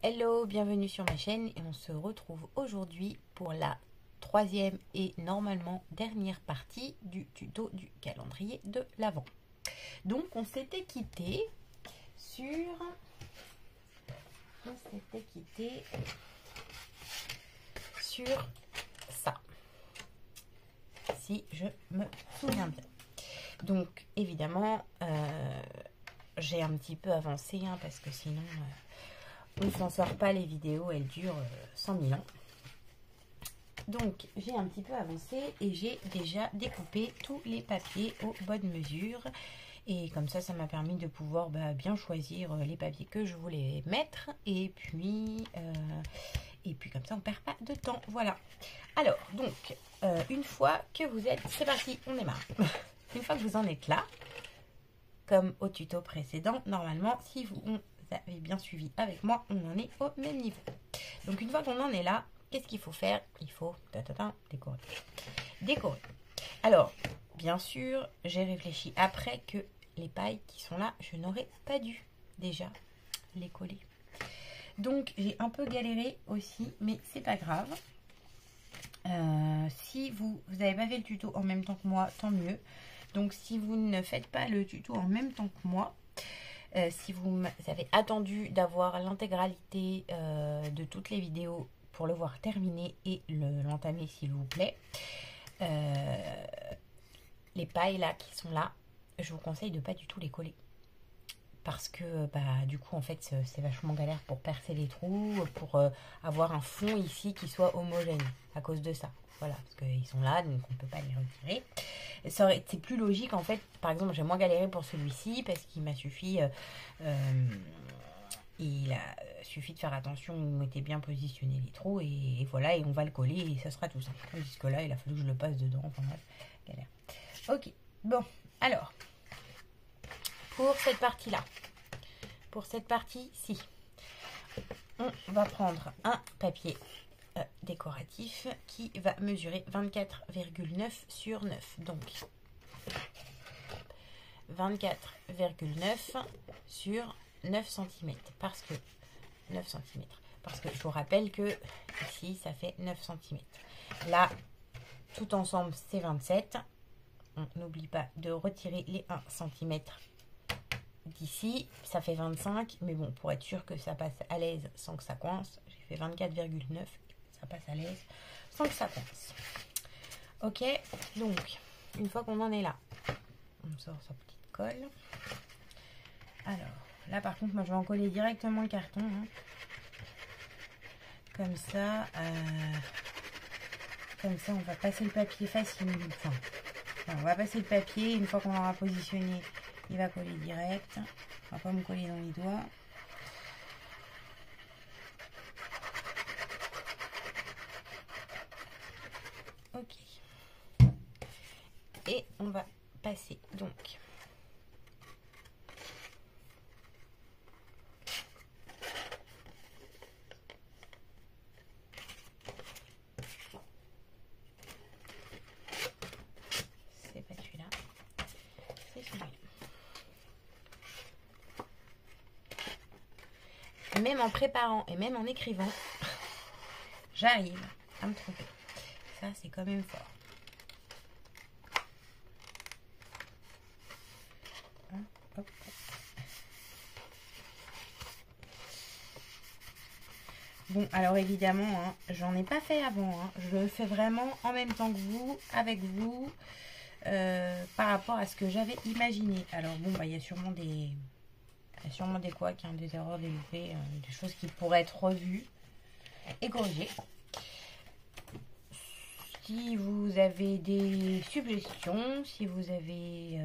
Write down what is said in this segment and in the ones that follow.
Hello, bienvenue sur ma chaîne et on se retrouve aujourd'hui pour la troisième et normalement dernière partie du tuto du calendrier de l'Avent. Donc on s'était quitté sur ça, si je me souviens bien. Donc évidemment j'ai un petit peu avancé parce que sinon on ne s'en sort pas, les vidéos elles durent 100 000 ans. Donc j'ai un petit peu avancé et j'ai déjà découpé tous les papiers aux bonnes mesures. Et comme ça m'a permis de pouvoir bien choisir les papiers que je voulais mettre. Et puis comme ça on perd pas de temps. Voilà. Alors donc une fois que vous êtes... C'est parti, on démarre. Une fois que vous en êtes là, comme au tuto précédent, normalement si vous avez bien suivi avec moi, on en est au même niveau. Donc une fois qu'on en est là, qu'est-ce qu'il faut faire? Il faut décorer. Décorer. Alors, bien sûr, j'ai réfléchi après que les pailles qui sont là, je n'aurais pas dû déjà les coller. Donc j'ai un peu galéré aussi, mais c'est pas grave. Si vous n'avez pas fait le tuto en même temps que moi, tant mieux. Donc si vous ne faites pas le tuto en même temps que moi, si vous avez attendu d'avoir l'intégralité de toutes les vidéos pour le voir terminé et l'entamer s'il vous plaît, les pailles là qui sont là, je vous conseille de pas du tout les coller. Parce que du coup en fait c'est vachement galère pour percer les trous, pour avoir un fond ici qui soit homogène à cause de ça. Voilà, parce qu'ils sont là, donc on ne peut pas les retirer. C'est plus logique en fait. Par exemple, j'ai moins galéré pour celui-ci parce qu'il m'a suffi, il a suffi de faire attention où étaient bien positionnés les trous et voilà, et on va le coller et ça sera tout simple. Tandis que là, il a fallu que je le passe dedans. Enfin bref, galère. Ok, bon, alors pour cette partie-là, pour cette partie-ci, on va prendre un papier décoratif qui va mesurer 24,9 sur 9. Donc 24,9 sur 9 cm. Parce que 9 cm. Parce que je vous rappelle que ici ça fait 9 cm. Là, tout ensemble c'est 27. On n'oublie pas de retirer les 1 cm d'ici. Ça fait 25. Mais bon, pour être sûr que ça passe à l'aise sans que ça coince, j'ai fait 24,9. Ça passe à l'aise sans que ça coince. Ok, donc une fois qu'on en est là, on sort sa petite colle. Alors là par contre moi je vais en coller directement le carton comme ça on va passer le papier facilement. Enfin, on va passer le papier, une fois qu'on l'aura positionné il va coller direct. On va pas me coller dans les doigts. Ok. Et on va passer donc c'est pas celui-là, c'est celui-là. Même en préparant et même en écrivant, j'arrive à me tromper. Ça c'est quand même fort. Hop. Bon, alors évidemment, j'en ai pas fait avant. Je le fais vraiment en même temps que vous, avec vous, par rapport à ce que j'avais imaginé. Alors bon, il y a sûrement des couacs, des erreurs, des loupés, des choses qui pourraient être revues et corrigées. Si vous avez des suggestions, si vous avez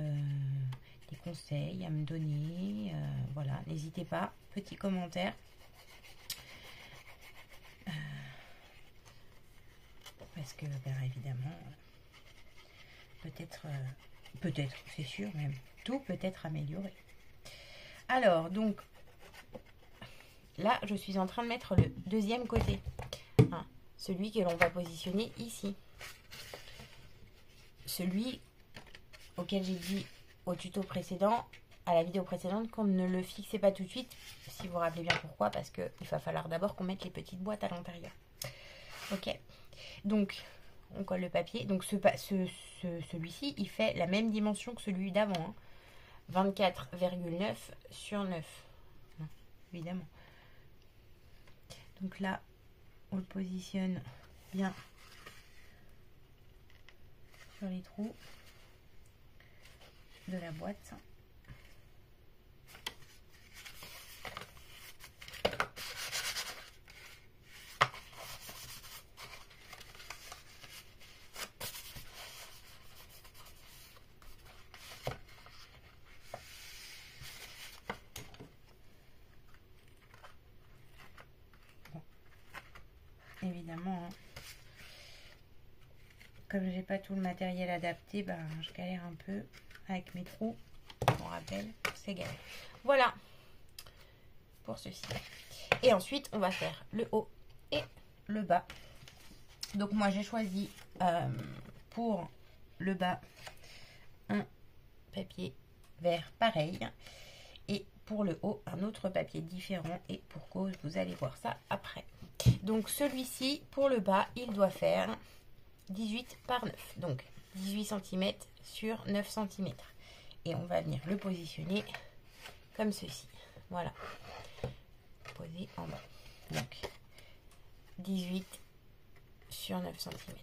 des conseils à me donner, voilà, n'hésitez pas, petit commentaire. Parce que, évidemment, peut-être, c'est sûr même, tout peut être amélioré. Alors, donc, là, je suis en train de mettre le deuxième côté, celui que l'on va positionner ici. Celui auquel j'ai dit au tuto précédent, à la vidéo précédente qu'on ne le fixait pas tout de suite. Si vous vous rappelez bien pourquoi, parce qu'il va falloir d'abord qu'on mette les petites boîtes à l'intérieur. Ok, donc on colle le papier. Donc celui-ci, il fait la même dimension que celui d'avant. Hein. 24,9 sur 9. Évidemment. Donc là, on le positionne bien sur les trous de la boîte. Évidemment, hein. Comme j'ai pas tout le matériel adapté, ben, je galère un peu avec mes trous. On rappelle, c'est galère. Voilà pour ceci. Et ensuite, on va faire le haut et le bas. Donc moi, j'ai choisi pour le bas un papier vert pareil. Et pour le haut, un autre papier différent. Et pour cause, vous allez voir ça après. Donc celui-ci, pour le bas, il doit faire 18 par 9. Donc 18 cm sur 9 cm. Et on va venir le positionner comme ceci. Voilà. Posé en bas. Donc 18 sur 9 cm.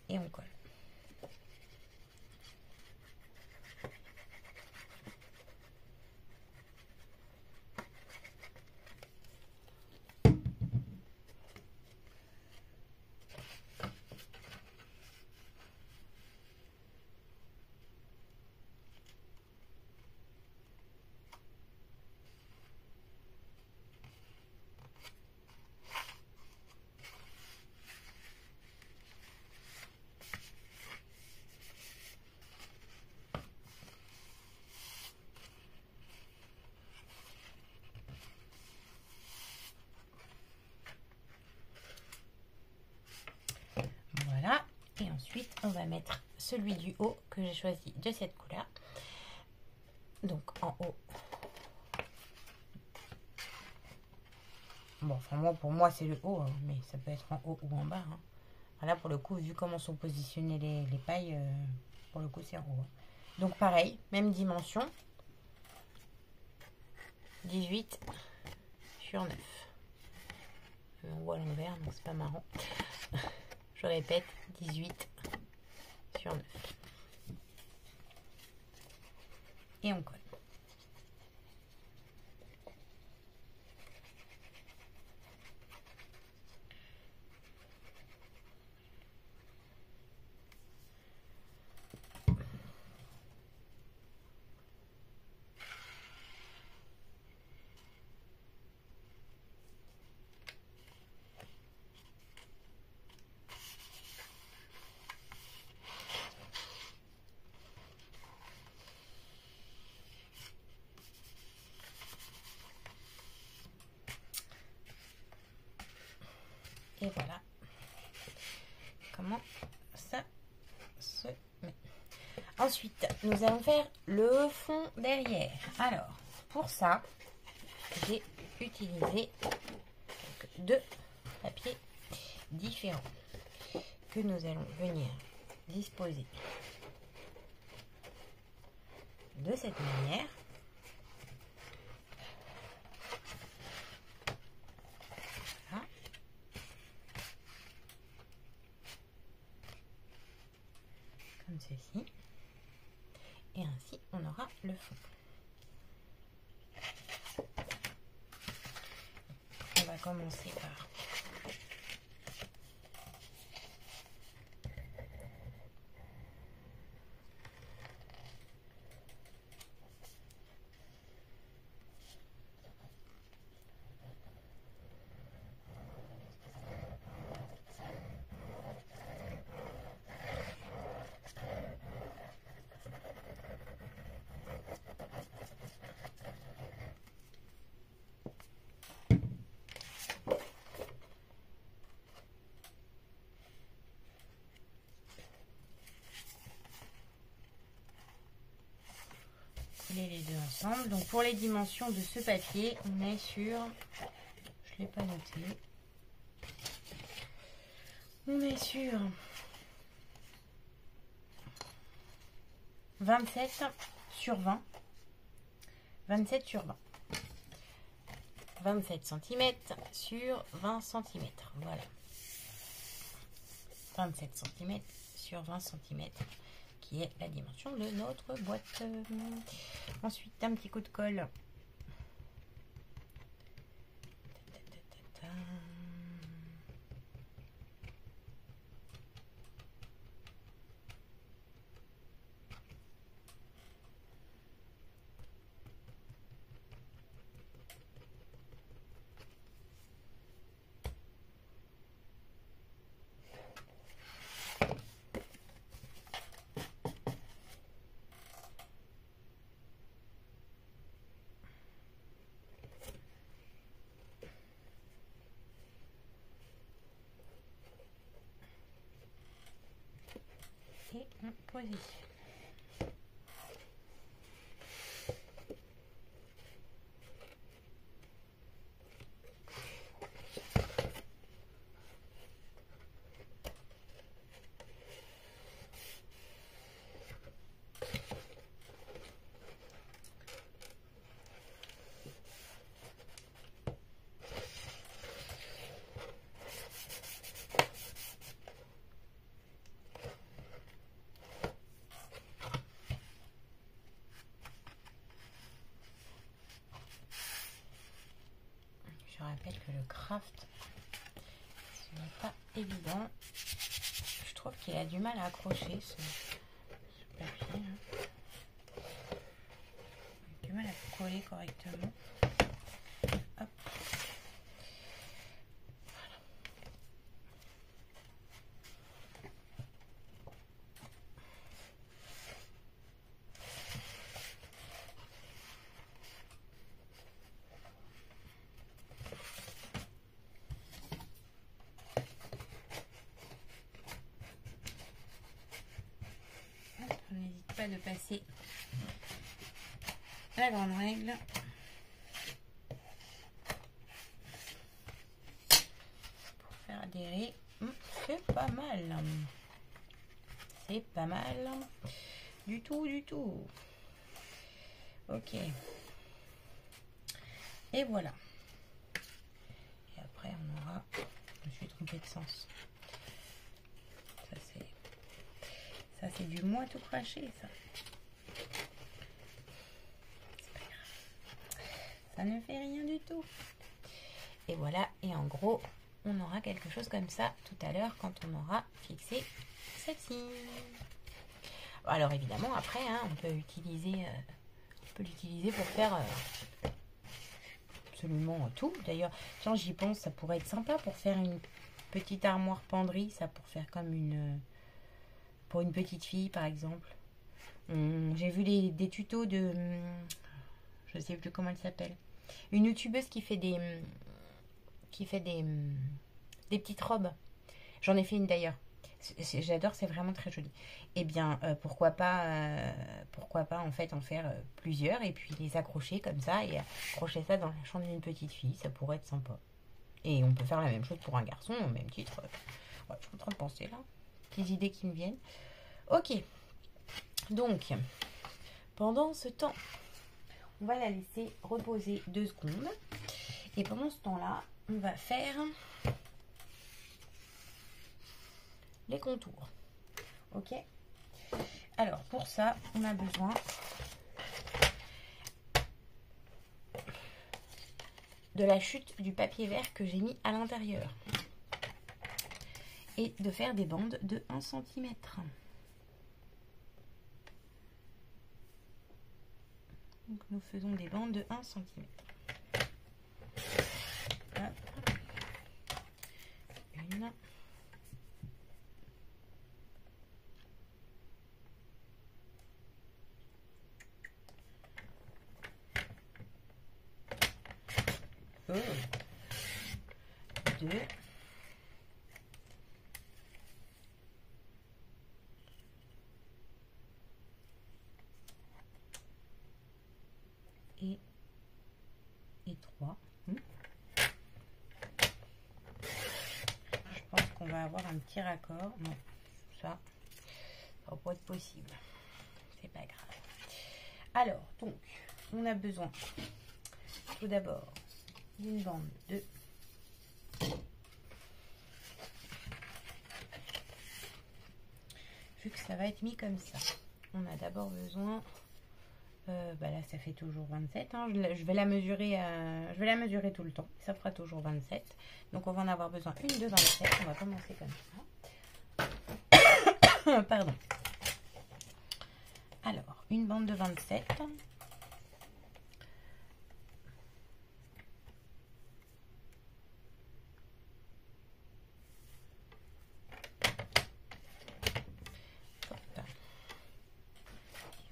Et on colle. Voilà. Et ensuite, on va mettre celui du haut que j'ai choisi de cette couleur. Donc en haut. Bon, enfin moi, pour moi, c'est le haut, hein, mais ça peut être en haut ou en bas. Hein. Là, pour le coup, vu comment sont positionnées les pailles, pour le coup, c'est en haut. Hein. Donc pareil, même dimension. 18 sur 9. On voit l'envers, donc c'est pas marrant. Je répète, 18 sur 9. Et on colle. Et voilà comment ça se met. Ensuite, nous allons faire le fond derrière. Alors, pour ça, j'ai utilisé deux papiers différents que nous allons venir disposer de cette manière. Voilà. Comme ceci. Et ainsi, on aura le fond. On va commencer par empiler les deux ensemble. Donc pour les dimensions de ce papier, on est sur, je ne l'ai pas noté, on est sur 27 sur 20. 27 sur 20. 27 cm sur 20 cm. Voilà. 27 cm sur 20 cm, qui est la dimension de notre boîte. Ensuite, un petit coup de colle. Et on positionne. Je rappelle que le craft, ce n'est pas évident. Je trouve qu'il a du mal à accrocher ce papier. Il a du mal à coller correctement. Hop. N'hésite pas de passer la grande règle pour faire adhérer. C'est pas mal, c'est pas mal du tout, du tout. Ok, et voilà. Et après on aura, je me suis trompée de sens, ça c'est du moi tout craché, ça. C'est pas grave. Ça ne fait rien du tout. Et voilà, et en gros, on aura quelque chose comme ça tout à l'heure quand on aura fixé celle-ci. Alors évidemment, après, hein, on peut l'utiliser pour faire absolument tout. D'ailleurs, tiens, j'y pense, ça pourrait être sympa pour faire une petite armoire penderie, ça pour faire comme pour une petite fille par exemple. J'ai vu des tutos de, je sais plus comment elle s'appelle, une youtubeuse qui fait des petites robes. J'en ai fait une d'ailleurs. J'adore, c'est vraiment très joli. Eh bien, pourquoi pas en fait en faire plusieurs et puis les accrocher comme ça et accrocher ça dans la chambre d'une petite fille, ça pourrait être sympa. Et on peut faire la même chose pour un garçon, au même titre. Ouais, je suis en train de penser là. Petites idées qui me viennent. Ok. Donc, pendant ce temps, on va la laisser reposer 2 secondes. Et pendant ce temps-là, on va faire les contours. Ok. Alors, pour ça, on a besoin de la chute du papier vert que j'ai mis à l'intérieur. Et de faire des bandes de 1 cm. Donc, nous faisons des bandes de 1 cm. Hop. Une. Oh. 2. et 3. Je pense qu'on va avoir un petit raccord. Non, ça va pas être possible. C'est pas grave. Alors, donc, on a besoin tout d'abord d'une bande de vu que ça va être mis comme ça, on a d'abord besoin là ça fait toujours 27 hein. Je vais la mesurer tout le temps, ça fera toujours 27, donc on va en avoir besoin une de 27. On va commencer comme ça. Pardon. Alors une bande de 27.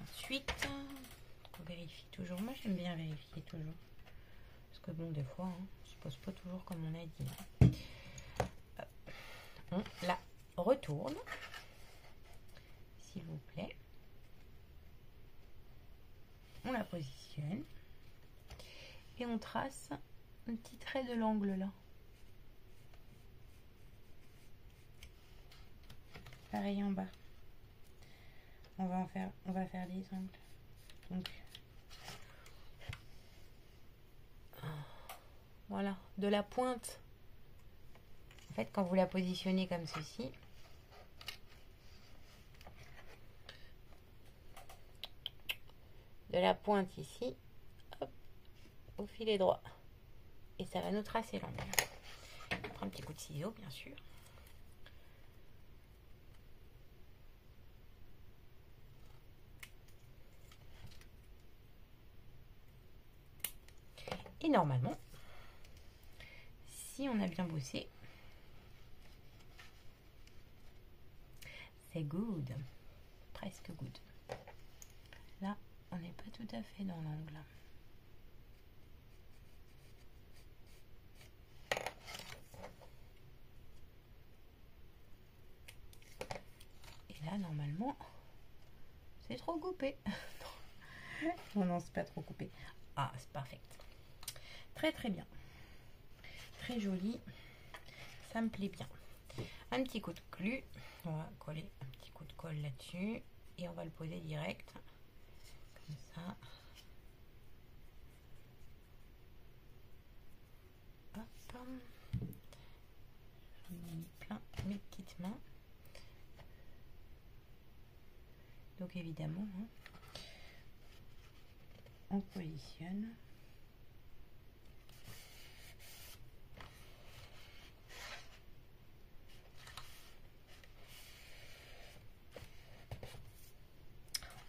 Ensuite, on vérifie toujours. Moi, j'aime bien vérifier toujours. Parce que bon, des fois, hein, ça se pose pas toujours comme on a dit. On la retourne, s'il vous plaît. On la positionne. Et on trace un petit trait de l'angle là. Pareil en bas. On va faire des angles. Donc voilà, de la pointe. En fait, quand vous la positionnez comme ceci, de la pointe ici, hop, au filet droit. Et ça va nous tracer l'angle. On prend un petit coup de ciseau, bien sûr. Et normalement, si on a bien bossé, c'est good, presque good. Là, on n'est pas tout à fait dans l'angle. Et là, normalement, c'est trop coupé. Non, non, c'est pas trop coupé. Ah, c'est parfait. Très très bien, très joli, ça me plaît bien. Un petit coup de glu, on va coller un petit coup de colle là-dessus et on va le poser direct comme ça. Hop, j'en ai mis plein mes petites mains. Donc évidemment, hein, on positionne.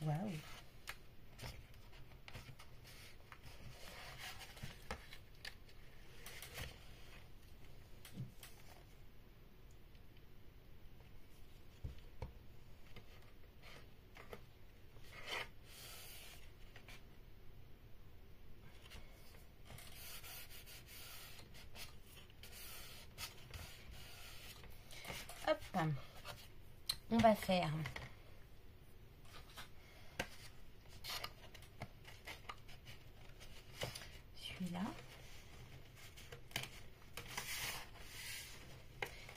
Waouh! Hop, on va faire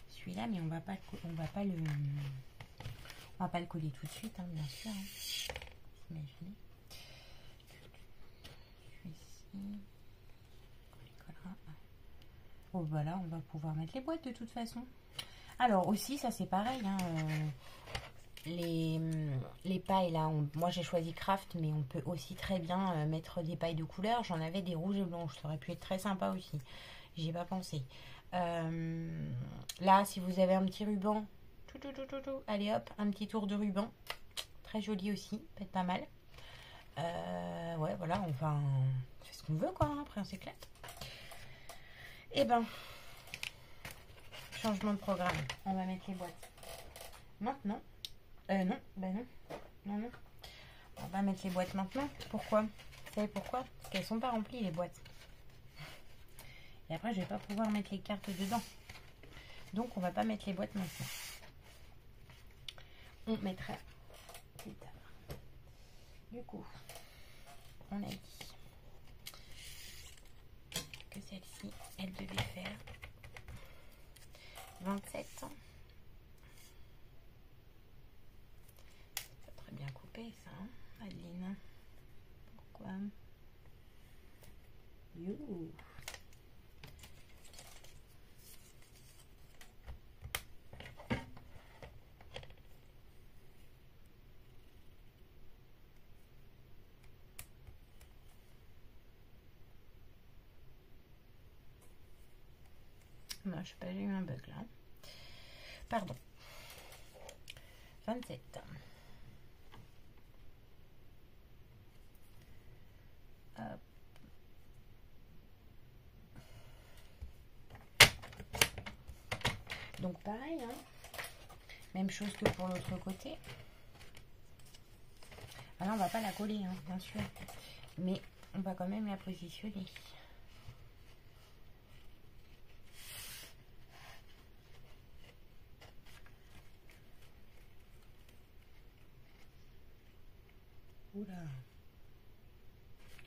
celui-là, mais on va pas le coller tout de suite, hein, bien sûr. Hein. Imaginez. Celui-ci, on les collera. Oh, voilà, on va pouvoir mettre les boîtes de toute façon. Alors aussi, ça c'est pareil. Hein, les pailles là, moi j'ai choisi Craft, mais on peut aussi très bien mettre des pailles de couleur. J'en avais des rouges et blanches, ça aurait pu être très sympa aussi. J'y ai pas pensé. Là, si vous avez un petit ruban, allez hop, un petit tour de ruban, très joli aussi, peut-être pas mal. Ouais, voilà, enfin, on fait ce qu'on veut quoi. Hein, après, on s'éclate. Et ben, changement de programme. On va mettre les boîtes maintenant. Non, ben non. Non, non. On va mettre les boîtes maintenant. Pourquoi? Vous savez pourquoi? Parce qu'elles sont pas remplies les boîtes. Et après, je vais pas pouvoir mettre les cartes dedans. Donc, on va pas mettre les boîtes maintenant. On mettra plus tard. Du coup, on a dit 27. Ça très bien coupé ça, hein, Adeline. Pourquoi? You. Non, je sais pas, j'ai eu un bug là. Pardon. 27. Hop. Donc pareil, hein. Même chose que pour l'autre côté. Alors on va pas la coller, hein, bien sûr. Mais on va quand même la positionner. Oula.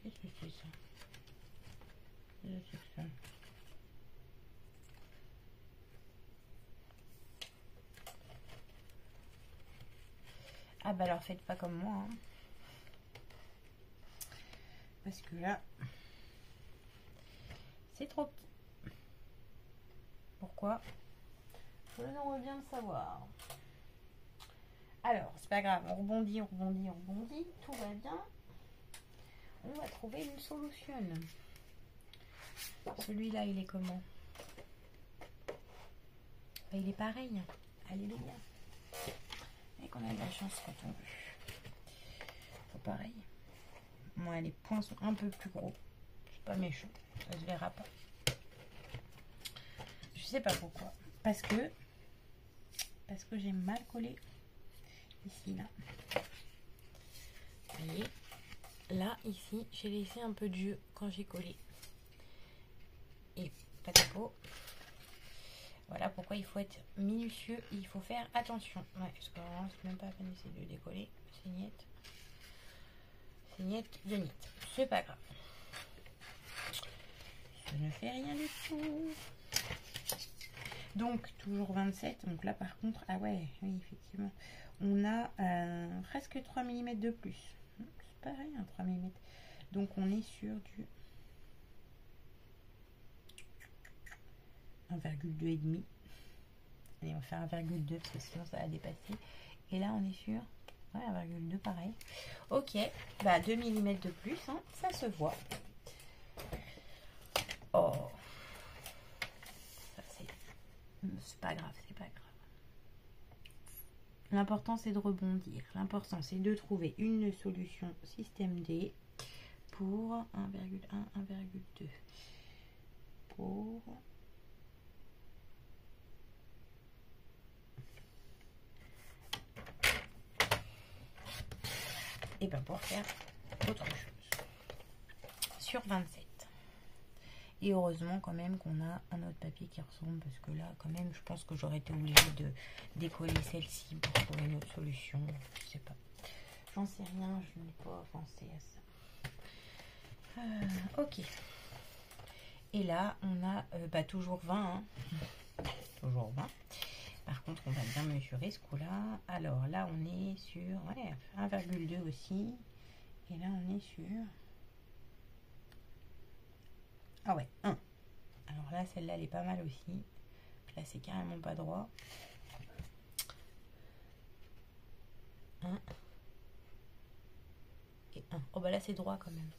Qu'est-ce que c'est ça? Qu'est-ce que c'est ça? Ah bah alors faites pas comme moi. Hein. Parce que là, c'est trop petit. Pourquoi? Je n'aurais bien le savoir. Alors, c'est pas grave, on rebondit, on rebondit, on rebondit. Tout va bien. On va trouver une solution. Celui-là, il est comment? Il est pareil. Alléluia. Et qu'on a de la chance quand on veut. C'est pareil. Moi, les points sont un peu plus gros. C'est pas méchant. Ça se verra pas. Je sais pas pourquoi. Parce que j'ai mal collé ici, là. Vous voyez? Là, ici, j'ai laissé un peu de jus quand j'ai collé. Et pas de peau. Voilà pourquoi il faut être minutieux. Il faut faire attention. Ouais, parce que vraiment, c'est même pas la peine d'essayer de décoller. C'est niette. C'est niette de niette. C'est pas grave. Je ne fais rien du tout. Donc, toujours 27. Donc là, par contre, ah ouais, oui, effectivement. On a presque 3 mm de plus. C'est pareil, hein, 3 mm. Donc, on est sur du 1,2,5. Allez, on va faire 1,2 parce que sinon, ça va dépasser. Et là, on est sur 1,2 pareil. Ok, bah 2 mm de plus, hein, ça se voit. Oh, c'est pas grave, c'est pas grave. L'important c'est de rebondir. L'important c'est de trouver une solution système D pour 1,1, 1,2. Pour et bien pour faire autre chose sur 27. Et heureusement quand même qu'on a un autre papier qui ressemble, parce que là quand même je pense que j'aurais été obligée de décoller celle-ci pour trouver une autre solution. Je sais pas, j'en sais rien, je n'ai pas pensé à ça. Ok, et là on a toujours 20 hein. Toujours 20. Par contre on va bien mesurer ce coup là. Alors là on est sur 1,2 aussi, et là on est sur ah ouais, 1. Alors là, celle-là, elle est pas mal aussi. Là, c'est carrément pas droit. 1 et 1. Oh bah là, c'est droit quand même.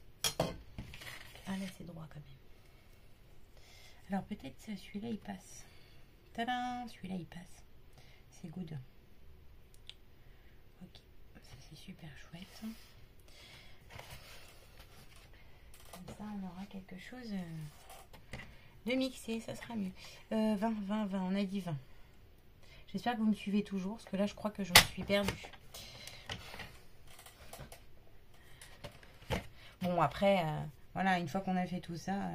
Ah là, c'est droit quand même. Alors peut-être celui-là, il passe. Tadam, celui-là, il passe. C'est good. Ok, ça c'est super chouette. Comme ça, on aura quelque chose de mixé, ça sera mieux. 20, 20, 20, on a dit 20. J'espère que vous me suivez toujours, parce que là, je crois que je me suis perdue. Bon, après, voilà, une fois qu'on a fait tout ça,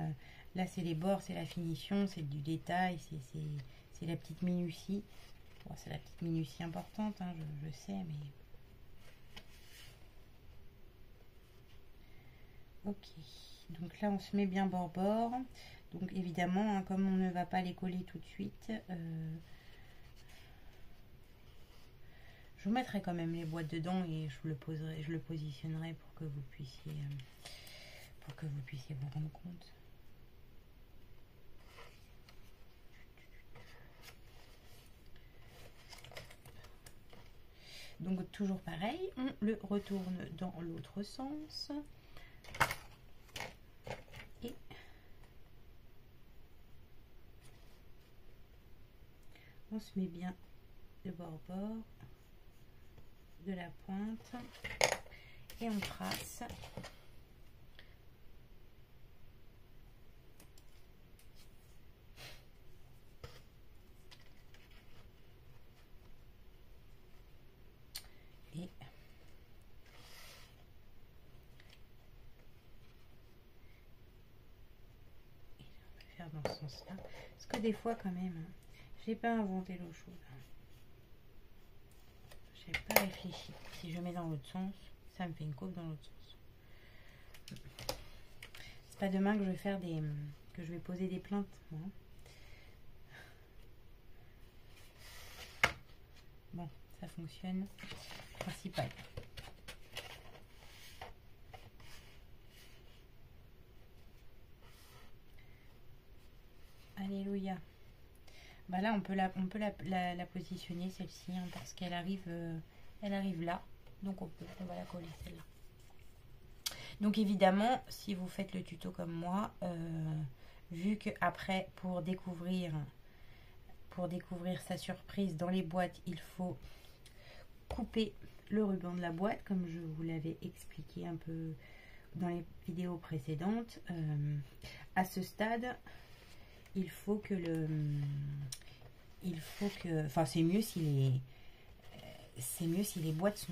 là, c'est les bords, c'est la finition, c'est du détail, c'est la petite minutie. Bon, c'est la petite minutie importante, hein, je sais, mais... Ok, donc là, on se met bien bord-bord. Donc, évidemment, hein, comme on ne va pas les coller tout de suite... Je vous mettrai quand même les boîtes dedans et je le positionnerai pour que vous puissiez vous rendre compte. Donc toujours pareil, on le retourne dans l'autre sens. Et on se met bien de bord de la pointe et on trace et on va faire dans ce sens là parce que des fois quand même j'ai pas inventé l'eau chaude. J'ai pas réfléchi. Si je mets dans l'autre sens, ça me fait une coupe dans l'autre sens. C'est pas demain que je vais faire que je vais poser des plaintes. Hein. Bon, ça fonctionne. Principal. Alléluia. Bah là on peut la positionner celle-ci hein, parce qu'elle arrive là, donc on va la coller celle-là. Donc évidemment si vous faites le tuto comme moi, vu que après pour découvrir sa surprise dans les boîtes il faut couper le ruban de la boîte comme je vous l'avais expliqué un peu dans les vidéos précédentes. À ce stade il faut que enfin c'est mieux si les boîtes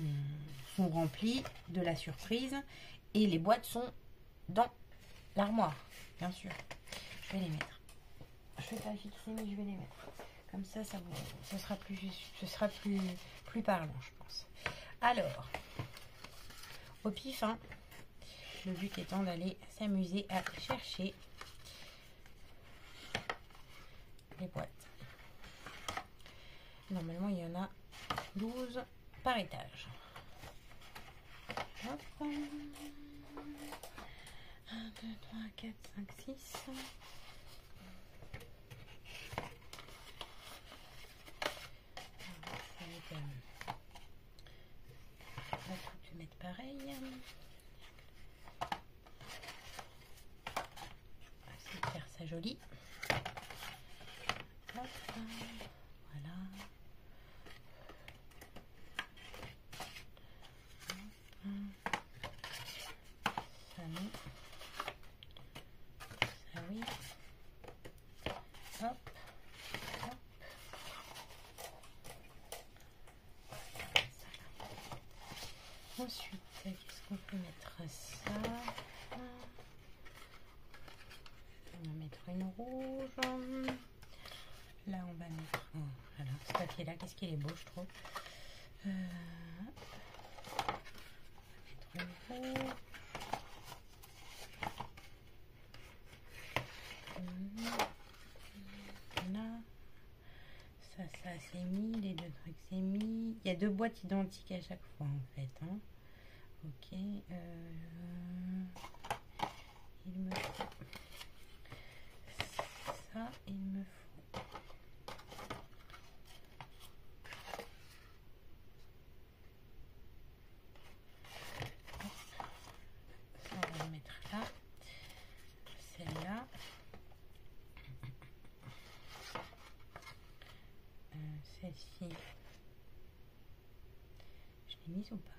sont remplies de la surprise et les boîtes sont dans l'armoire, bien sûr. Je vais les mettre. Je vais pas fixer mais je vais les mettre. Comme ça, ce sera plus parlant, je pense. Alors, au pif, hein, le but étant d'aller s'amuser à chercher les boîtes. Normalement, il y en a 12 par étage. Hop. 1, 2, 3, 4, 5, 6. On va tout mettre pareil. On va faire ça joli. Hop, voilà. Ça oui. Ça oui. Hop. Hop. Ensuite, qu'est-ce qu'on peut mettre ça? On va mettre une rouge. Là, on va mettre... Oh, voilà, ce papier-là, qu'est-ce qu'il est beau, je trouve. On va mettre une rouge. Voilà. Ça c'est mis. Les deux trucs, c'est mis. Il y a deux boîtes identiques à chaque fois, en fait. Hein. Ok. Il me faut... Ça, il me faut... Ça, on va le mettre là. Celle-là. Celle-ci. Je l'ai mise ou pas?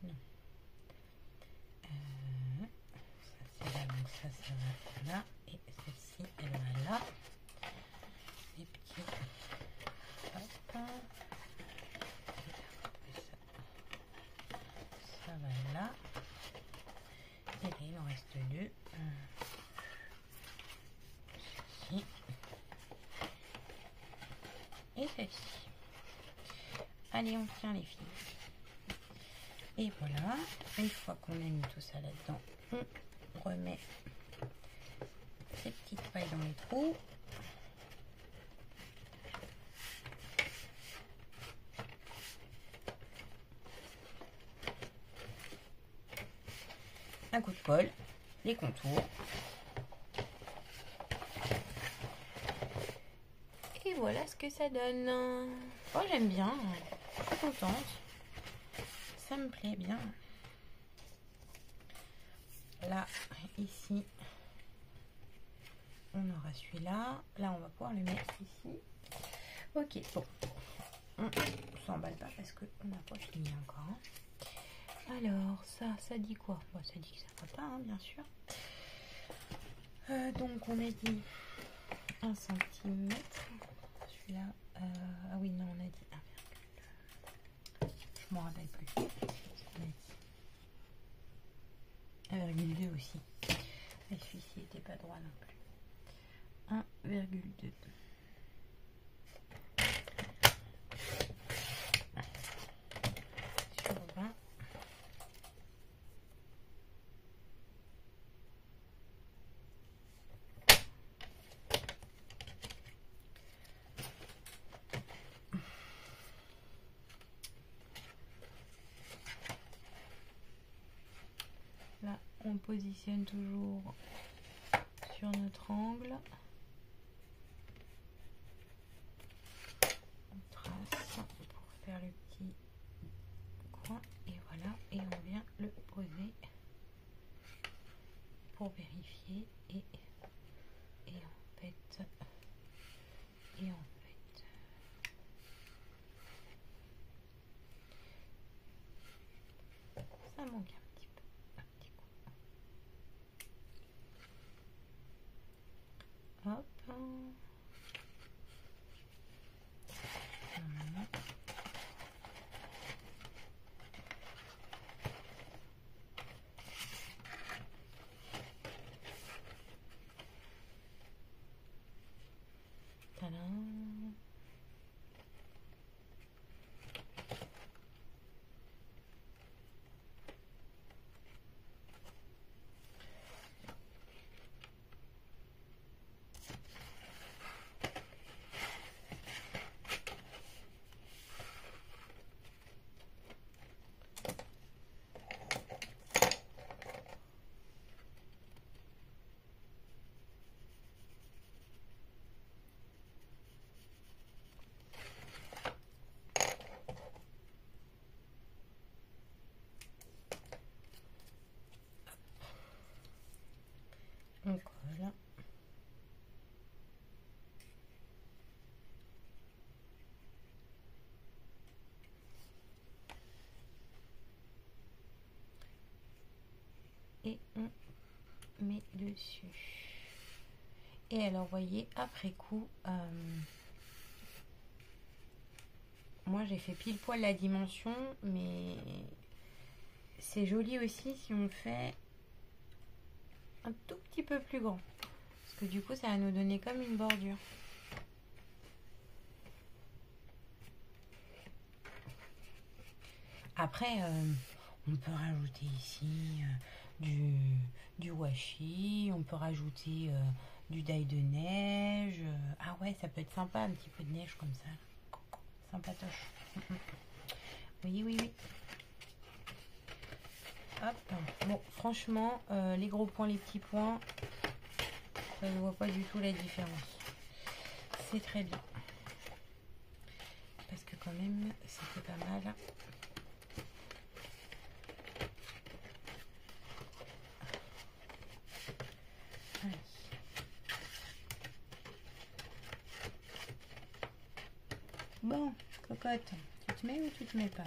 Non. Ça, c'est là. Donc ça va là. Et celle-ci, elle va là. Les petits... Hop. Ça va là. Et là, il en reste deux. Celle-ci. Et celle-ci. Allez, on tient les filles. Et voilà. Une fois qu'on a mis tout ça là-dedans, on remet ces petites pailles dans les trous. un coup de colle, les contours. Et voilà ce que ça donne. Oh, j'aime bien, je suis contente. Ça me plaît bien. Là, ici, on aura celui-là. Là, on va pouvoir le mettre ici. Ok, bon. On s'emballe pas parce qu'on n'a pas fini encore. Alors, ça dit quoi? Bon, ça dit que ça va pas, hein, bien sûr. Donc, on a dit 1 cm. Celui-là, ah oui, non, on a dit 1, je m'en rappelle plus. On a dit 1,2 aussi. Et celui-ci n'était pas droit non plus. 1,2. Sur 20. Là, on positionne toujours sur notre angle. On trace pour faire le petit coin et voilà, et on vient le poser pour vérifier et en fait ça manque un petit peu, un petit coup. Hop. Voilà. Tadam. On colle. Et on met dessus. Et alors, vous voyez, après coup, moi j'ai fait pile poil la dimension, mais c'est joli aussi si on fait un tout petit peu plus grand. Parce que du coup, ça va nous donner comme une bordure. Après, on peut rajouter ici du washi, on peut rajouter du dye de neige. Ah ouais, ça peut être sympa, un petit peu de neige comme ça. Sympatoche. Oui, oui, oui. Hop. Bon, franchement, les gros points, les petits points, ça ne voit pas du tout la différence. C'est très bien. Parce que quand même, c'était pas mal. Allez. Bon, cocotte, tu te mets ou tu te mets pas?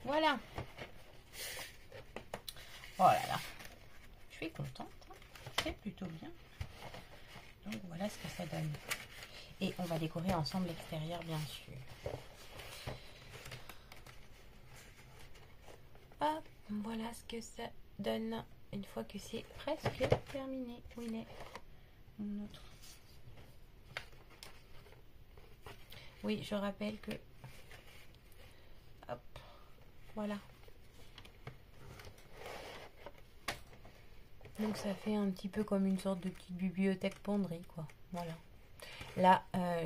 Voilà. Oh là là. Je suis contente. Hein. C'est plutôt bien. Donc voilà ce que ça donne. Et on va décorer ensemble l'extérieur, bien sûr. Hop, voilà ce que ça donne une fois que c'est presque terminé. Où il est mon autre? Oui, je rappelle que... Hop, voilà. Donc ça fait un petit peu comme une sorte de petite bibliothèque penderie, quoi. Voilà. Là,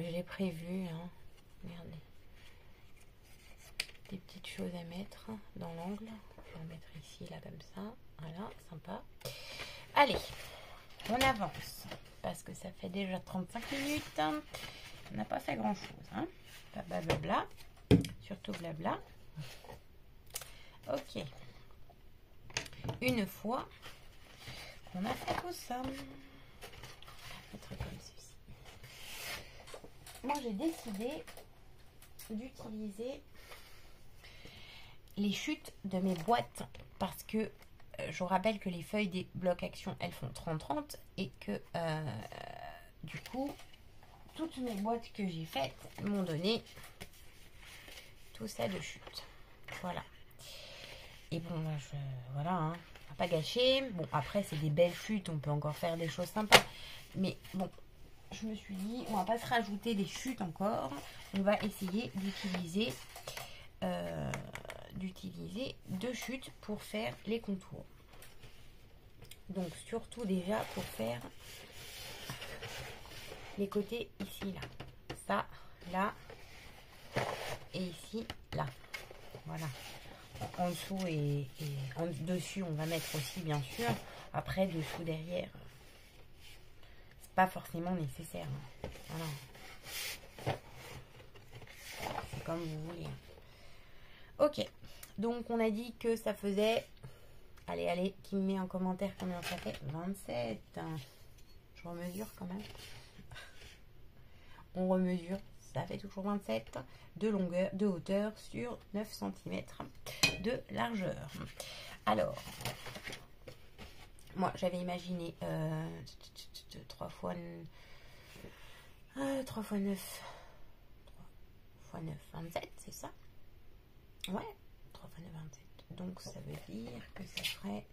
j'ai prévu, hein, regardez, des petites choses à mettre dans l'angle. Je vais le mettre ici, là, comme ça. Voilà, sympa. Allez, on avance. Parce que ça fait déjà 35 minutes. On n'a pas fait grand-chose. Hein. Blablabla. Surtout blabla. Ok. Une fois qu'on a fait tout ça, on va mettre comme ceci. Moi, j'ai décidé d'utiliser les chutes de mes boîtes parce que je vous rappelle que les feuilles des blocs action, elles font 30-30 et que du coup, toutes mes boîtes que j'ai faites m'ont donné tout ça de chute. Voilà. Et bon, voilà, hein, on va pas gâcher. Bon, après, c'est des belles chutes, on peut encore faire des choses sympas. Mais bon, je me suis dit, on va pas se rajouter des chutes encore. On va essayer d'utiliser deux chutes pour faire les contours. Donc, surtout déjà pour faire les côtés ici, là. Ça, là. Et ici, là. Voilà. En dessous et en dessus, on va mettre aussi, bien sûr. Après, dessous, derrière, c'est pas forcément nécessaire. Hein. Voilà. C'est comme vous voulez. Ok. Donc, on a dit que ça faisait... Allez, qui me met en commentaire combien ça fait? 27. Je remesure quand même. On remesure. Ça fait toujours 27 de longueur, de hauteur sur 9 cm de largeur. Alors, moi j'avais imaginé 3 fois 9 fois 9, 27, c'est ça? Ouais, 3 fois 9, 27. Donc ça veut dire que ça ferait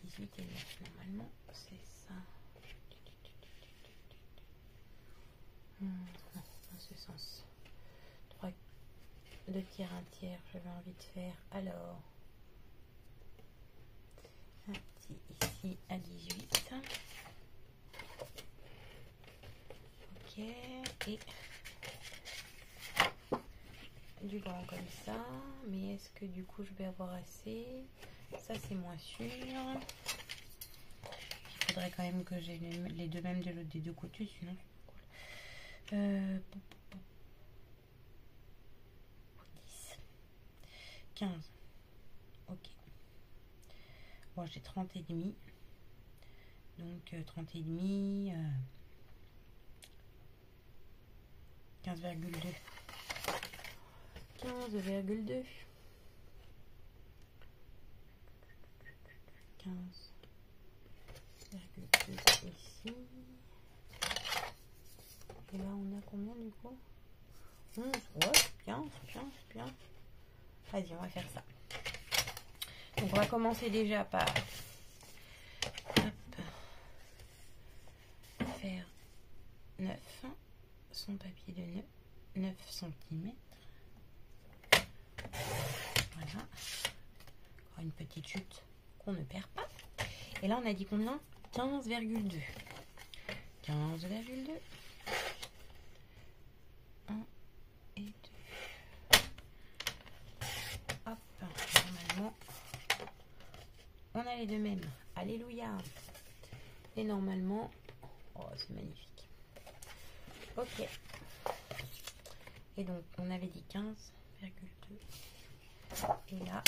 18 et 9. Normalement, c'est ça. Dans ce sens. 2 tiers, 1 tiers, j'avais envie de faire. Alors, un petit ici à 18. Ok, et du grand comme ça. Mais est-ce que du coup je vais avoir assez? Ça c'est moins sûr. Il faudrait quand même que j'ai les deux mêmes des deux côtés, sinon 10, 15. Ok. Bon, j'ai 30 et demi. Donc 30 et demi, 15,2. 15,2. 15,2 ici. Et là, on a combien du coup? 11. Ouais, c'est bien, c'est bien, c'est bien. Vas-y, on va faire ça. Donc, on va commencer déjà par faire 9. Son papier de 9 cm. Voilà. Encore une petite chute qu'on ne perd pas. Et là, on a dit combien? 15,2. 15,2. 1 et 2. Hop, normalement, on a les deux mêmes. Alléluia. Et normalement, oh, c'est magnifique. Ok. Et donc, on avait dit 15,2. Et là,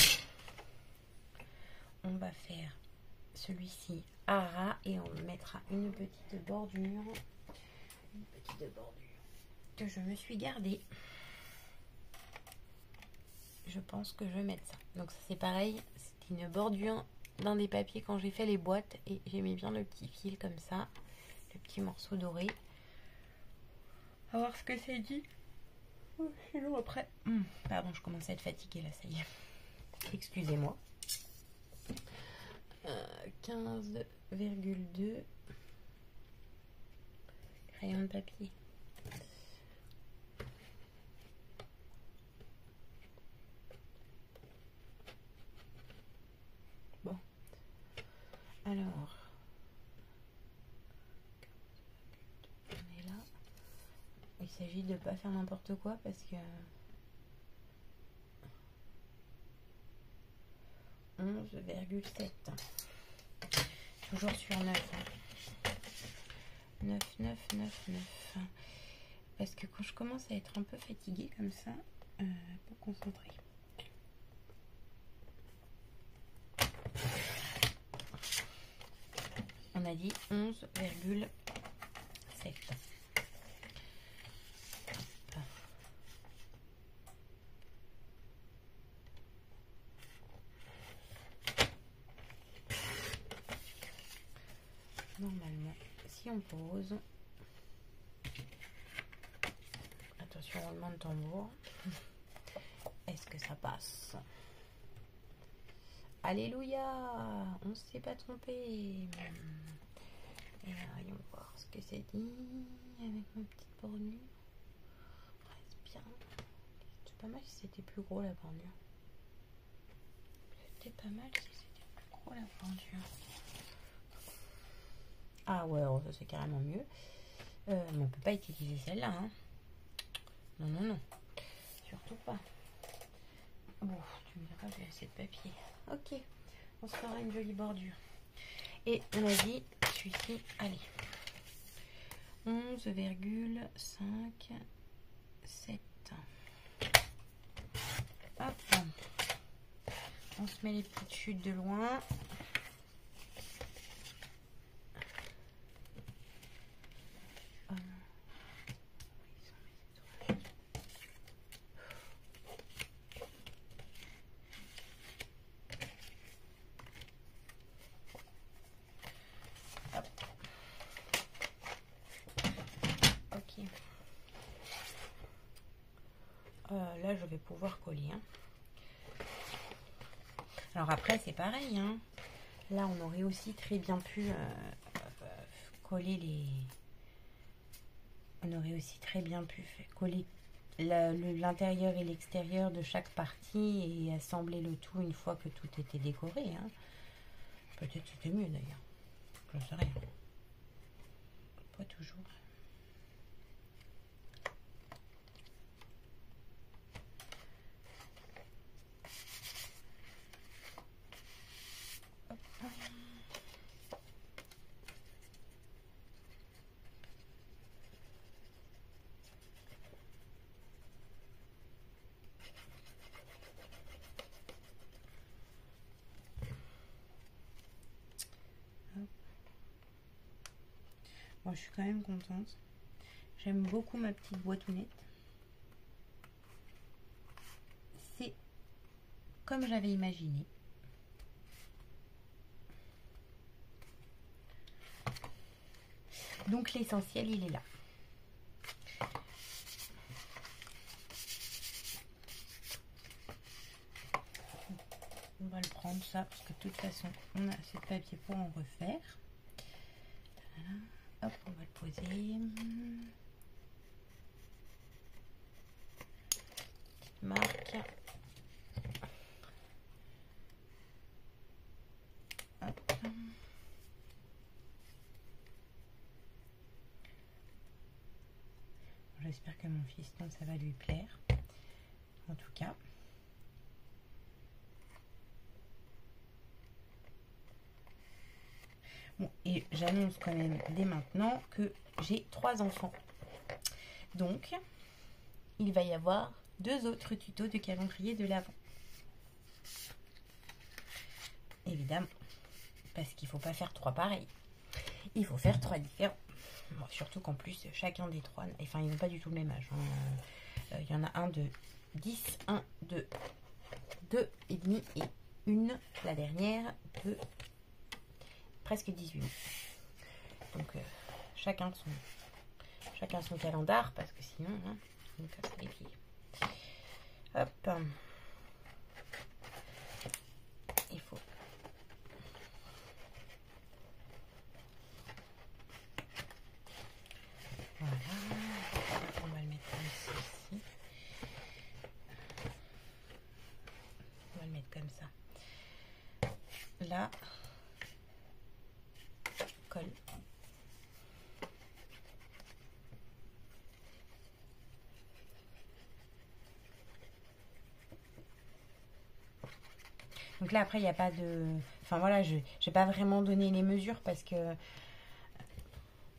on va faire celui-ci à ras et on mettra une petite bordure. Une petite bordure que je me suis gardée. Je pense que je vais mettre ça. Donc ça c'est pareil, c'est une bordure d'un des papiers quand j'ai fait les boîtes et j'aimais bien le petit fil comme ça, le petit morceau doré. On va voir ce que c'est dit. Sinon après... Pardon, je commence à être fatiguée là, ça y est. Excusez-moi. 15,2 crayon de papier. Bon. Alors... s'agit de pas faire n'importe quoi parce que 11,7. Toujours sur 9. 9, 9, 9, 9. Parce que quand je commence à être un peu fatiguée comme ça, pour concentrer. On a dit 11,7. Normalement, si on pose, attention roulement de tambour, est-ce que ça passe? Alléluia, on ne s'est pas trompé. Et voyons voir ce que c'est dit avec ma petite bordure. Reste bien. C'était pas mal si c'était plus gros la bordure. C'était pas mal si c'était plus gros la bordure. Ah ouais, alors ça c'est carrément mieux. Mais on peut pas utiliser celle-là. Hein. Non, non, non. Surtout pas. Bon, tu me diras, j'ai assez de papier. Ok, on se fera une jolie bordure. Et on a dit, celui-ci, allez. 11,57. Hop. On se met les petites chutes de loin. Là, je vais pouvoir coller. Hein. Alors après, c'est pareil. Hein. Là, on aurait aussi très bien pu coller les... On aurait aussi très bien pu coller l'intérieur et l'extérieur de chaque partie et assembler le tout une fois que tout était décoré. Hein. Peut-être c'était mieux d'ailleurs. Je sais rien. Pas toujours. Bon, je suis quand même contente. J'aime beaucoup ma petite boîtounette. C'est comme j'avais imaginé. Donc l'essentiel, il est là. On va le prendre ça, parce que de toute façon, on a assez de papier pour en refaire. Voilà. Hop, on va le poser. Petite marque. Hop. J'espère que mon fiston, ça va lui plaire. En tout cas. Bon, et j'annonce quand même dès maintenant que j'ai 3 enfants. Donc, il va y avoir 2 autres tutos de calendrier de l'Avent. Évidemment, parce qu'il ne faut pas faire 3 pareils. Il faut faire 3 différents. Bon, surtout qu'en plus, chacun des 3, enfin, ils n'ont pas du tout le même âge. Hein. Il y en a un de 10, un de 2 et demi et une, la dernière, de presque 18 mois. Donc, chacun son calendar, parce que sinon, hein, on casse les pieds. Hop. Il faut... Voilà. On va le mettre comme ceci. On va le mettre comme ça. Là. Colle. Donc là, après, il n'y a pas de... Enfin, voilà, je n'ai pas vraiment donné les mesures parce que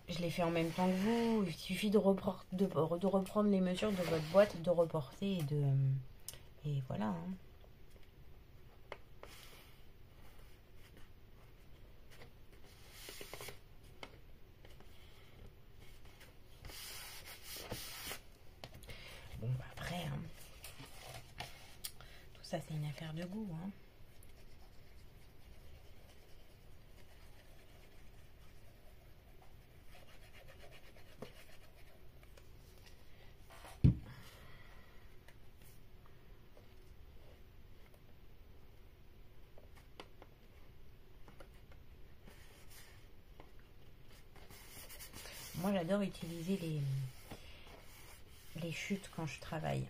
je l'ai fait en même temps que vous. Il suffit de reprendre les mesures de votre boîte, de reporter et de... Et voilà, hein. Bon, bah après, hein, tout ça, c'est une affaire de goût, hein. Moi, j'adore utiliser les chutes quand je travaille.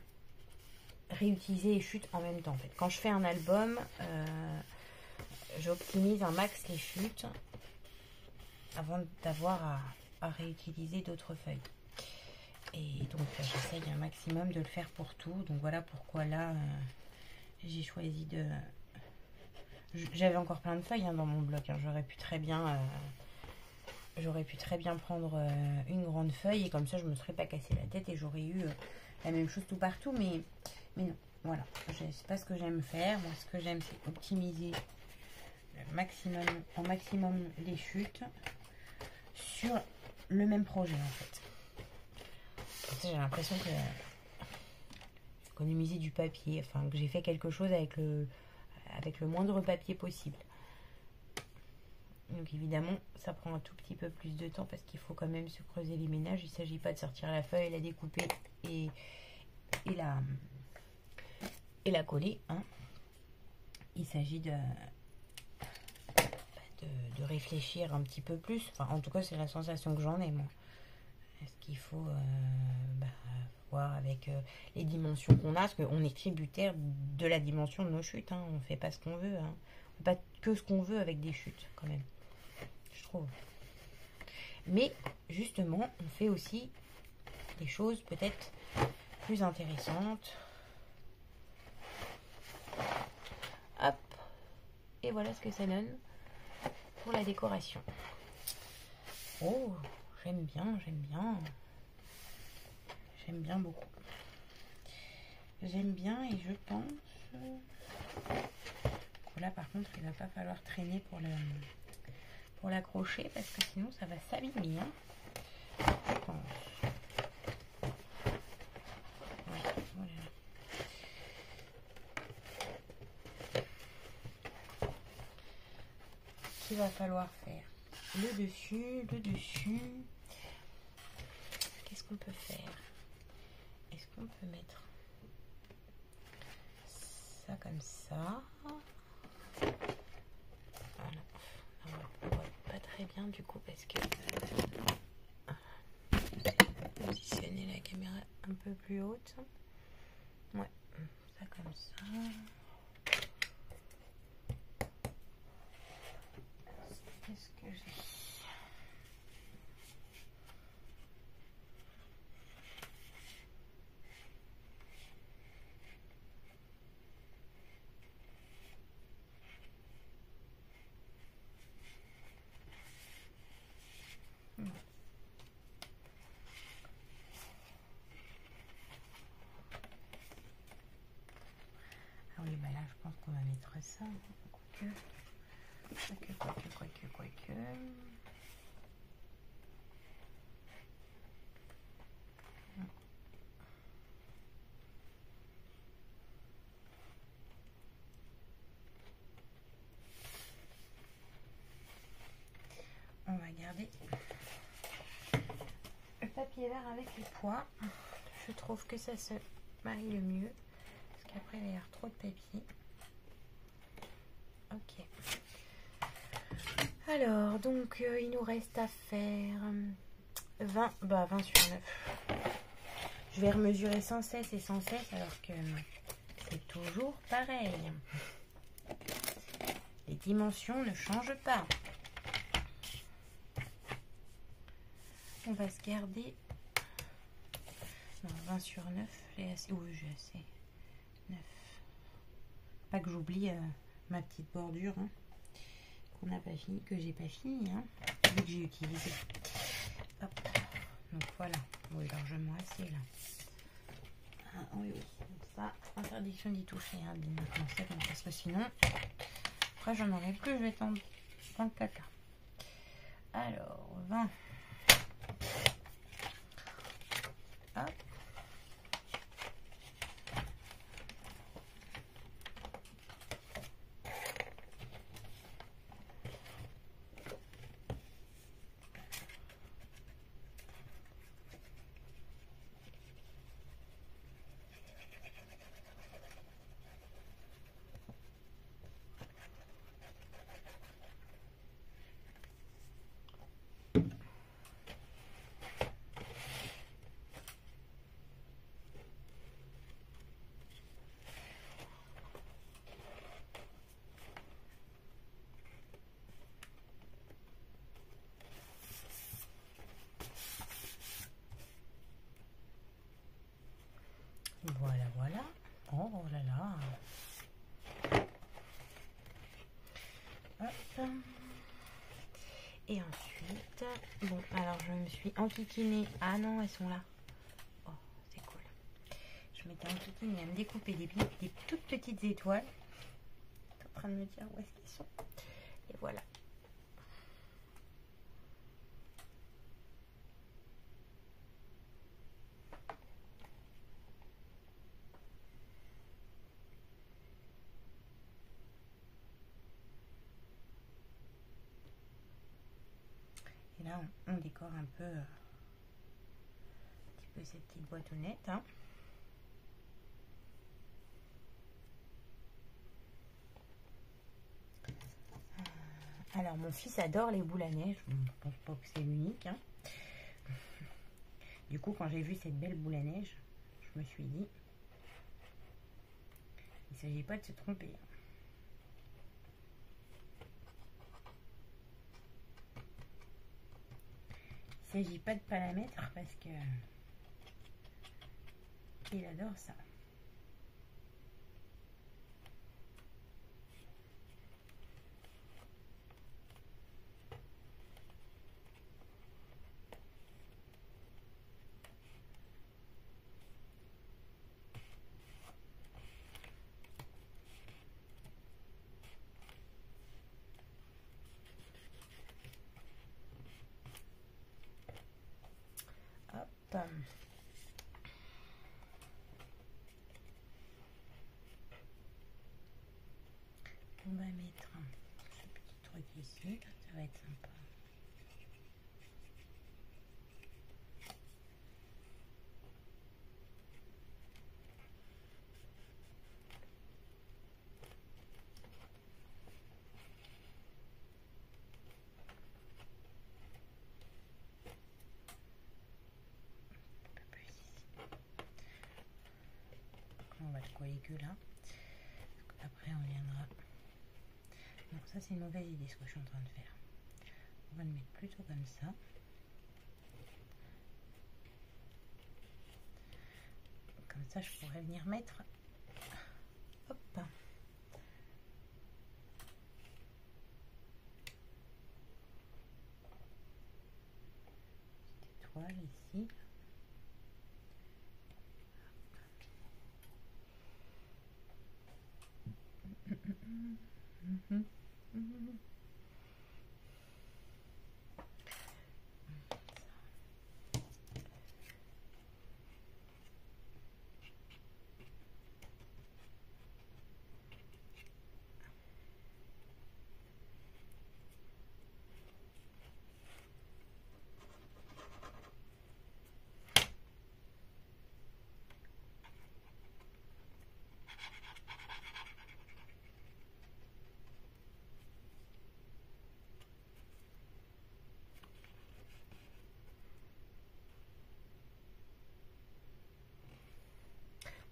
Réutiliser les chutes en même temps. En fait. Quand je fais un album, j'optimise un max les chutes avant d'avoir à réutiliser d'autres feuilles. Et donc, j'essaye un maximum de le faire pour tout. Donc, voilà pourquoi là, j'ai choisi de... J'avais encore plein de feuilles hein, dans mon bloc. Hein. J'aurais pu très bien prendre une grande feuille et comme ça je me serais pas cassé la tête et j'aurais eu la même chose tout partout, mais non, voilà, c'est pas ce que j'aime faire. Moi, ce que j'aime, c'est optimiser au maximum les chutes sur le même projet en fait. J'ai l'impression que économiser du papier, enfin que j'ai fait quelque chose avec le moindre papier possible. Donc évidemment, ça prend un tout petit peu plus de temps parce qu'il faut quand même se creuser les ménages. Il ne s'agit pas de sortir la feuille, la découper et la coller. Hein. Il s'agit de réfléchir un petit peu plus. Enfin, en tout cas, c'est la sensation que j'en ai, moi. Est-ce qu'il faut voir avec les dimensions qu'on a, parce qu'on est tributaire de la dimension de nos chutes. Hein. On ne fait pas ce qu'on veut. Hein. On ne fait pas que ce qu'on veut avec des chutes, quand même. Je trouve. Mais justement, on fait aussi des choses peut-être plus intéressantes. Hop. Et voilà ce que ça donne pour la décoration. Oh, j'aime bien. J'aime bien beaucoup. J'aime bien et je pense que là par contre il va pas falloir traîner pour l'accrocher parce que sinon ça va s'abîmer. Hein. Je pense. Ouais, voilà. Qu'il va falloir faire le dessus. Qu'est-ce qu'on peut faire? Est-ce qu'on peut mettre ça comme ça? Voilà. On voit pas très bien du coup parce que positionner la caméra un peu plus haute. Ouais, ça comme ça. Qu'est-ce que j'ai? Ah oui, bah là je pense qu'on va mettre ça. Quoique. On va garder le papier vert avec les pois. Je trouve que ça se marie le mieux. Parce qu'après il va y avoir trop de papier. Ok. Alors, donc il nous reste à faire 20 sur 9. Je vais remesurer sans cesse et sans cesse alors que c'est toujours pareil. Les dimensions ne changent pas. On va se garder... Non, 20 sur 9, j'ai assez... Oui, j'ai assez. 9. Pas que j'oublie ma petite bordure hein, qu'on n'a pas fini, que j'ai pas fini, hein, vu que j'ai utilisé. Hop. Donc voilà, oui, largement assez là. Ah, oui, oui, donc ça, interdiction d'y toucher, hein, bien maintenant, c'est bon, parce que sinon, après j'en aurai plus, je vais être dans le caca. Alors, 20. Hop. Voilà, voilà. Oh là là. Hop. Et ensuite, bon, alors je me suis enquiquinée. Ah non, elles sont là. Oh, c'est cool. Je m'étais enquiquinée à me découper des toutes petites étoiles. Je suis en train de me dire où est-ce qu'elles sont. Et voilà. Et là, on décore un peu, cette petite boîte aux lettres. Hein. Alors, mon fils adore les boules à neige. Je ne pense pas que c'est l'unique. Hein. Du coup, quand j'ai vu cette belle boule à neige, je me suis dit, il ne s'agit pas de se tromper. Il ne s'agit pas de pas la mettre parce que il adore ça. Hop. On va mettre ce petit truc ici, ça va être sympa. Un peu plus ici. On va le coller que là. Après on viendra. Donc ça c'est une mauvaise idée ce que je suis en train de faire. On va le mettre plutôt comme ça. Comme ça je pourrais venir mettre. Hop. Petite étoile ici.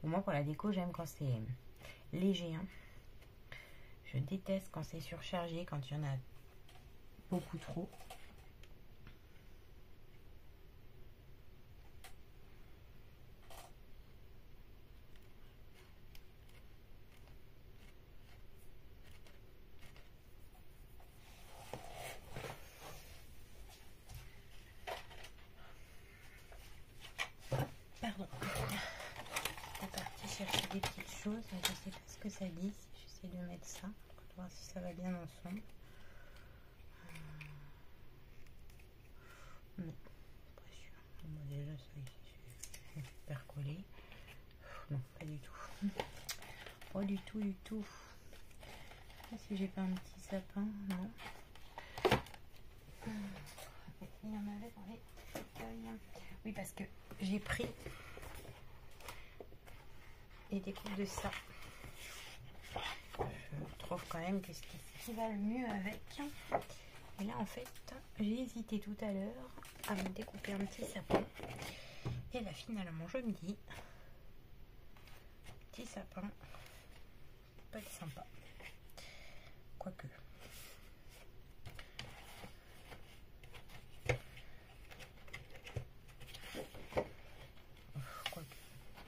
Bon, moi pour la déco j'aime quand c'est léger. Hein. Je déteste quand c'est surchargé, quand il y en a beaucoup trop. chose. Je sais pas ce que ça dit. Si j'essaie de mettre ça, pour voir si ça va bien ensemble. Non, pas sûr. Bon, déjà, ça c'est super collé. Non, pas du tout. Pas du tout, du tout. Si j'ai pas un petit sapin, non. Il y en avait dans les fauteuils. Oui, parce que j'ai pris les découpes de ça. Je trouve quand même que ce qui va le mieux avec. Et là, en fait, j'ai hésité tout à l'heure à me découper un petit sapin. Et là, finalement, je me dis, petit sapin, pas être sympa. Quoique.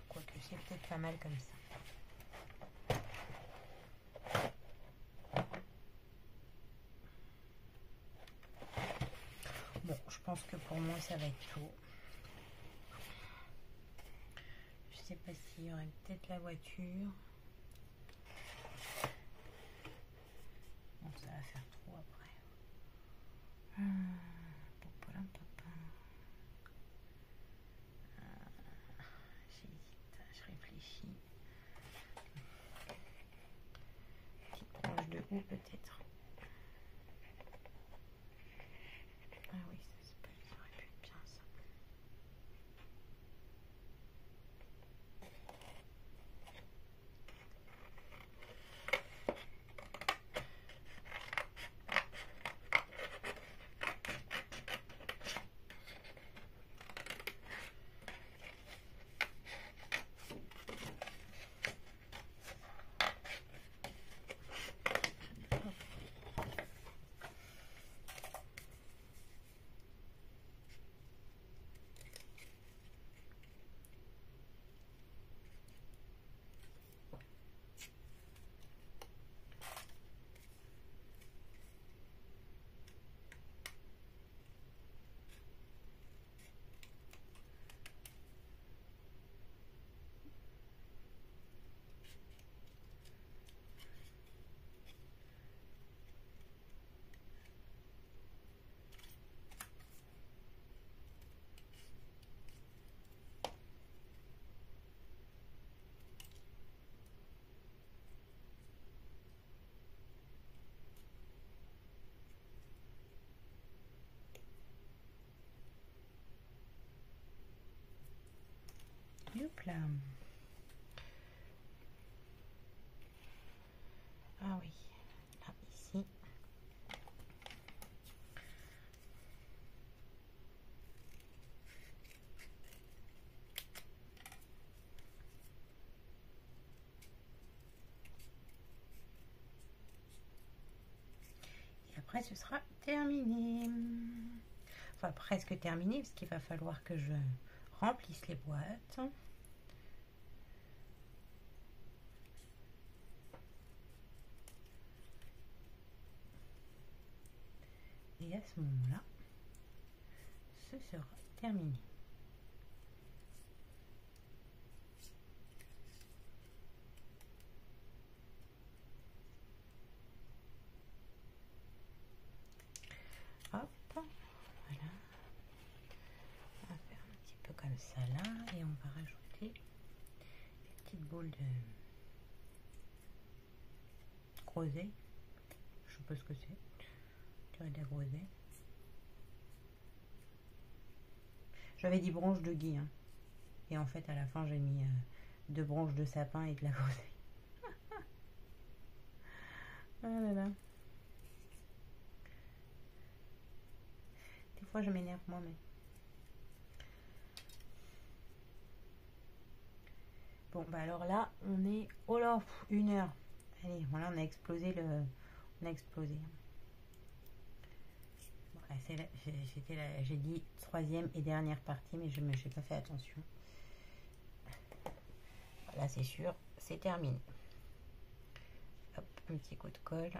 Quoique, c'est peut-être pas mal comme ça. Bon, je pense que pour moi, ça va être tout. Je sais pas s'il y aurait peut-être la voiture. Bon, ça va faire trop après. J'hésite, je réfléchis. Petite branche de haut peut-être. Ah oui, ça aurait pu être bien ça. Hop là. Ah oui, là, ici. Et après, ce sera terminé. Enfin, presque terminé, parce qu'il va falloir que je remplisse les boîtes. Et à ce moment-là, ce sera terminé. Hop, voilà. On va faire un petit peu comme ça là, et on va rajouter des petites boules de groseille. Je sais pas ce que c'est. Je dirais de la groseille. J'avais dit branches de gui, hein. Et en fait, à la fin, j'ai mis 2 branches de sapin et de la groseille. Ah là là. Des fois, je m'énerve moi-même. Bon, bah alors là, on est... Oh là, 1 heure. Allez, voilà, on a explosé le... On a explosé. J'ai dit 3e et dernière partie, mais je n'ai pas fait attention. Là, c'est sûr, c'est terminé. Hop, un petit coup de colle.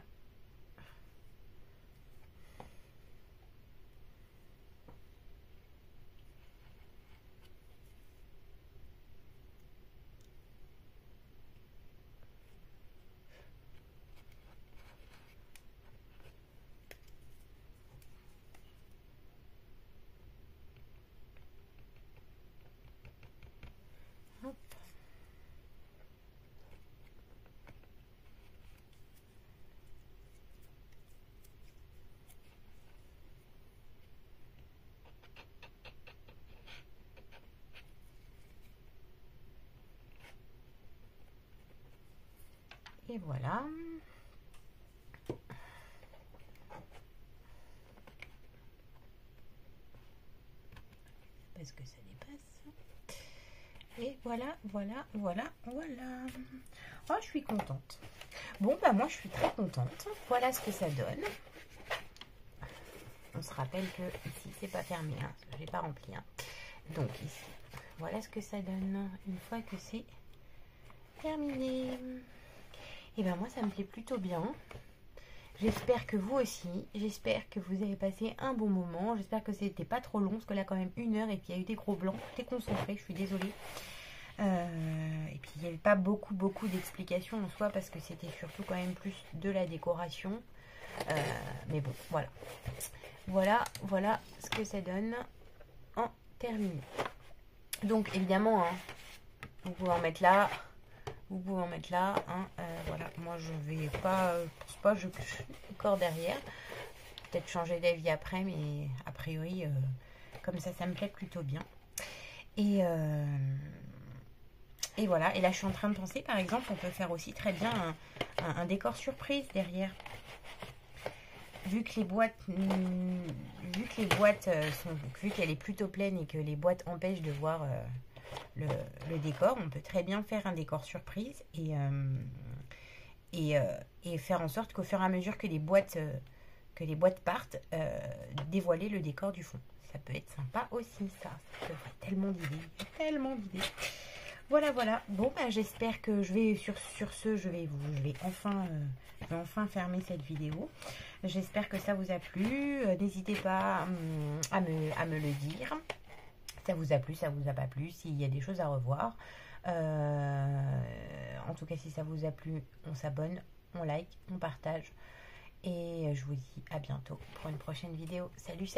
Et voilà. Parce que ça dépasse. Et voilà, voilà, voilà, voilà. Oh, je suis contente. Bon, bah moi, je suis très contente. Voilà ce que ça donne. On se rappelle que ici, c'est pas fermé. Hein. Je n'ai pas rempli. Hein. Donc, ici, voilà ce que ça donne une fois que c'est terminé. Et ben moi, ça me plaît plutôt bien. J'espère que vous aussi. J'espère que vous avez passé un bon moment. J'espère que c'était pas trop long. Parce que là, quand même, 1 heure. Et puis, il y a eu des gros blancs. Tout est concentré. Je suis désolée. Et puis, il n'y avait pas beaucoup d'explications en soi. Parce que c'était surtout quand même plus de la décoration. Mais bon, voilà. Voilà ce que ça donne en terminé. Donc, évidemment, hein, vous pouvez en mettre là. Vous pouvez en mettre là, hein, voilà, moi je vais pas, je pense pas, je encore derrière, peut-être changer d'avis après, mais a priori, comme ça me plaît plutôt bien. Et voilà, et là je suis en train de penser, par exemple, on peut faire aussi très bien un décor surprise derrière. Vu que les boîtes sont, vu qu'elle est plutôt pleine et que les boîtes empêchent de voir le décor, on peut très bien faire un décor surprise et faire en sorte qu'au fur et à mesure que les boîtes partent, dévoiler le décor du fond. Ça peut être sympa aussi, ça. Ça peut faire tellement d'idées. Voilà. Bon, bah, j'espère que je vais sur ce, je vais enfin fermer cette vidéo. J'espère que ça vous a plu. N'hésitez pas à me le dire. Ça vous a plu, ça vous a pas plu, s'il y a des choses à revoir. En tout cas, si ça vous a plu, on s'abonne, on like, on partage. Et je vous dis à bientôt pour une prochaine vidéo. Salut!